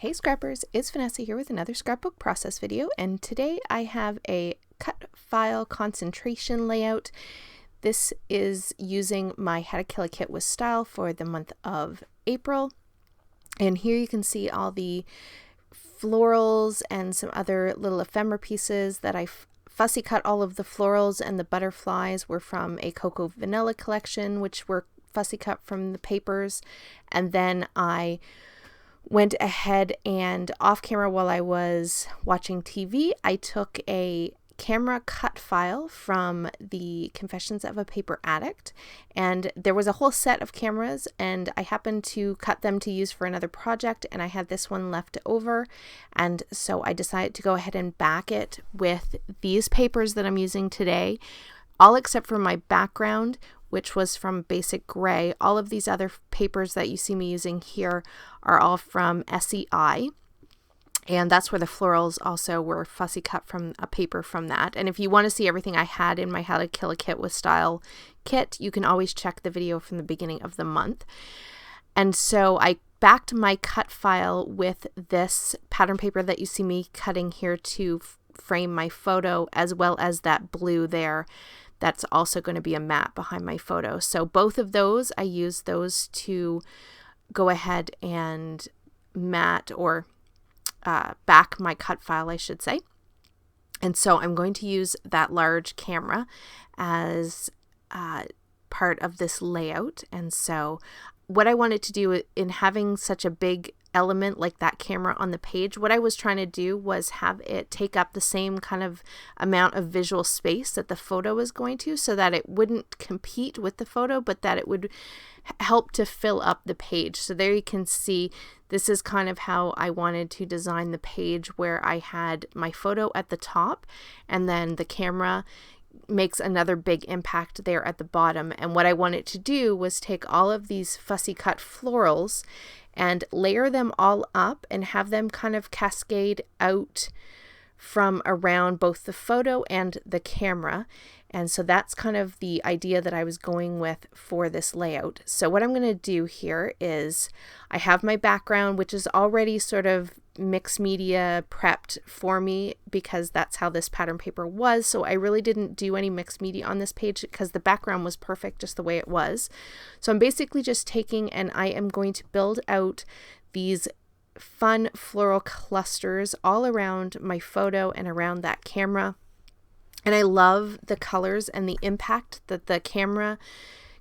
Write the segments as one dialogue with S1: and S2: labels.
S1: Hey Scrappers, it's Vanessa here with another scrapbook process video, and today I have a cut file concentration layout. This is using my How to Kill a Kit with Style for the month of April, and here you can see all the florals and some other little ephemera pieces that I fussy cut. All of the florals and the butterflies were from a Cocoa Vanilla collection, which were fussy cut from the papers, and then I went ahead and off camera while I was watching TV, I took a camera cut file from the Confessions of a Paper Addict, and there was a whole set of cameras and I happened to cut them to use for another project, and I had this one left over, and so I decided to go ahead and back it with these papers that I'm using today, all except for my background, which was from Basic Gray. All of these other papers that you see me using here are all from SEI. And that's where the florals also were fussy cut from a paper from that. And if you want to see everything I had in my How to Kill a Kit with Style kit, you can always check the video from the beginning of the month. And so I backed my cut file with this pattern paper that you see me cutting here to frame my photo, as well as that blue there. That's also going to be a mat behind my photo. So both of those, I use those to go ahead and mat or back my cut file, I should say. And so I'm going to use that large camera as part of this layout. And so what I wanted to do in having such a big element like that camera on the page, what I was trying to do was have it take up the same kind of amount of visual space that the photo is going to, so that it wouldn't compete with the photo, but that it would help to fill up the page. So there you can see this is kind of how I wanted to design the page, where I had my photo at the top and then the camera makes another big impact there at the bottom. And what I wanted to do was take all of these fussy cut florals and layer them all up and have them kind of cascade out from around both the photo and the camera. And so that's kind of the idea that I was going with for this layout. So what I'm going to do here is I have my background, which is already sort of mixed media prepped for me because that's how this pattern paper was. So I really didn't do any mixed media on this page because the background was perfect just the way it was. So I'm basically just taking and I am going to build out these fun floral clusters all around my photo and around that camera. And I love the colors and the impact that the camera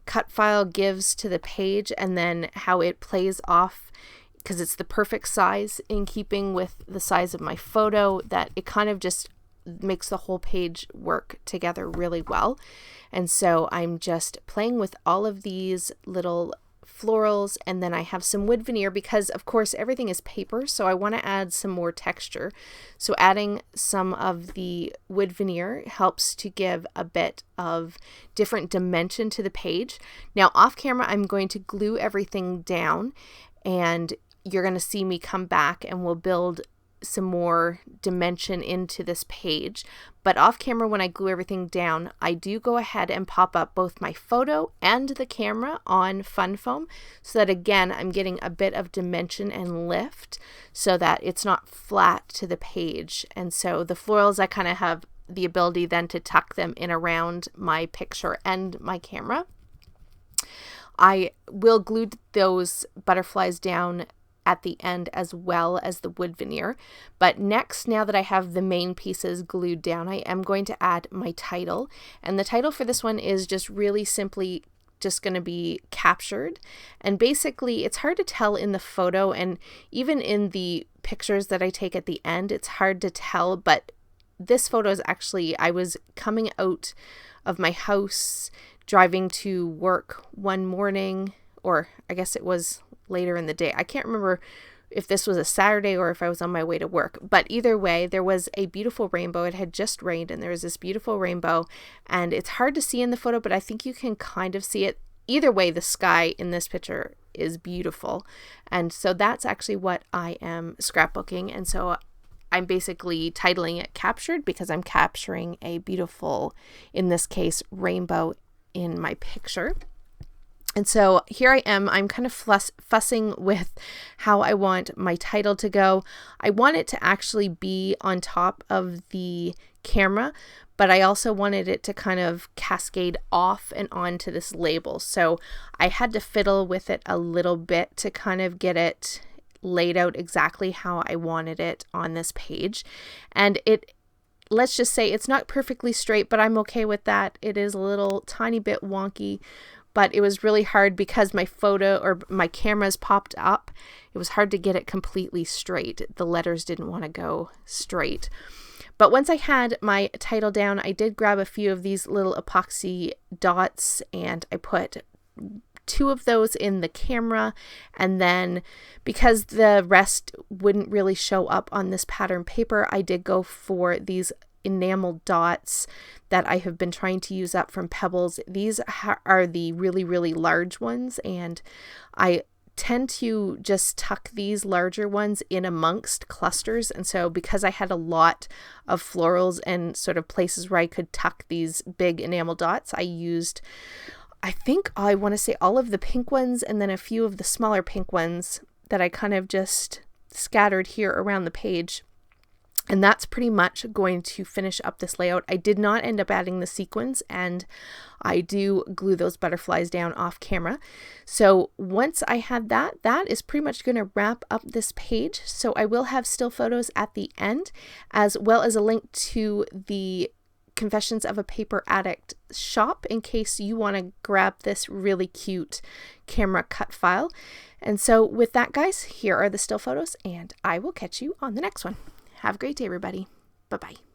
S1: cut file gives to the page, and then how it plays off, because it's the perfect size in keeping with the size of my photo, that it kind of just makes the whole page work together really well. And so I'm just playing with all of these little florals, and then I have some wood veneer because of course everything is paper, so I want to add some more texture. So adding some of the wood veneer helps to give a bit of different dimension to the page. Now off camera I'm going to glue everything down, and you're going to see me come back and we'll build some more dimension into this page. But off camera, when I glue everything down, I do go ahead and pop up both my photo and the camera on fun foam, so that again I'm getting a bit of dimension and lift so that it's not flat to the page. And so the florals, I kind of have the ability then to tuck them in around my picture and my camera. I will glue those butterflies down at the end as well as the wood veneer. But next, now that I have the main pieces glued down, I am going to add my title. And the title for this one is just really simply just going to be Captured. And basically it's hard to tell in the photo, and even in the pictures that I take at the end, it's hard to tell, but this photo is actually, I was coming out of my house driving to work one morning, or I guess it was later in the day. I can't remember if this was a Saturday or if I was on my way to work, but either way there was a beautiful rainbow. It had just rained and there was this beautiful rainbow, and it's hard to see in the photo, but I think you can kind of see it. Either way, the sky in this picture is beautiful, and so that's actually what I am scrapbooking. And so I'm basically titling it Captured because I'm capturing a beautiful, in this case, rainbow in my picture. And so here I am, I'm kind of fussing with how I want my title to go. I want it to actually be on top of the camera, but I also wanted it to kind of cascade off and onto this label. So I had to fiddle with it a little bit to kind of get it laid out exactly how I wanted it on this page. And let's just say it's not perfectly straight, but I'm okay with that. It is a little tiny bit wonky, but it was really hard because my photo or my cameras popped up. It was hard to get it completely straight. The letters didn't want to go straight. But once I had my title down, I did grab a few of these little epoxy dots and I put 2 of those in the camera, and then because the rest wouldn't really show up on this pattern paper, I did go for these enamel dots that I have been trying to use up from Pebbles. These are the really, really large ones, and I tend to just tuck these larger ones in amongst clusters. And so because I had a lot of florals and sort of places where I could tuck these big enamel dots, I used, I think I want to say all of the pink ones and then a few of the smaller pink ones that I kind of just scattered here around the page. And that's pretty much going to finish up this layout. I did not end up adding the sequins, and I do glue those butterflies down off camera. So once I had that, that is pretty much going to wrap up this page. So I will have still photos at the end, as well as a link to the Confessions of a Paper Addict shop in case you want to grab this really cute camera cut file. And so with that, guys, here are the still photos, and I will catch you on the next one. Have a great day, everybody. Bye-bye.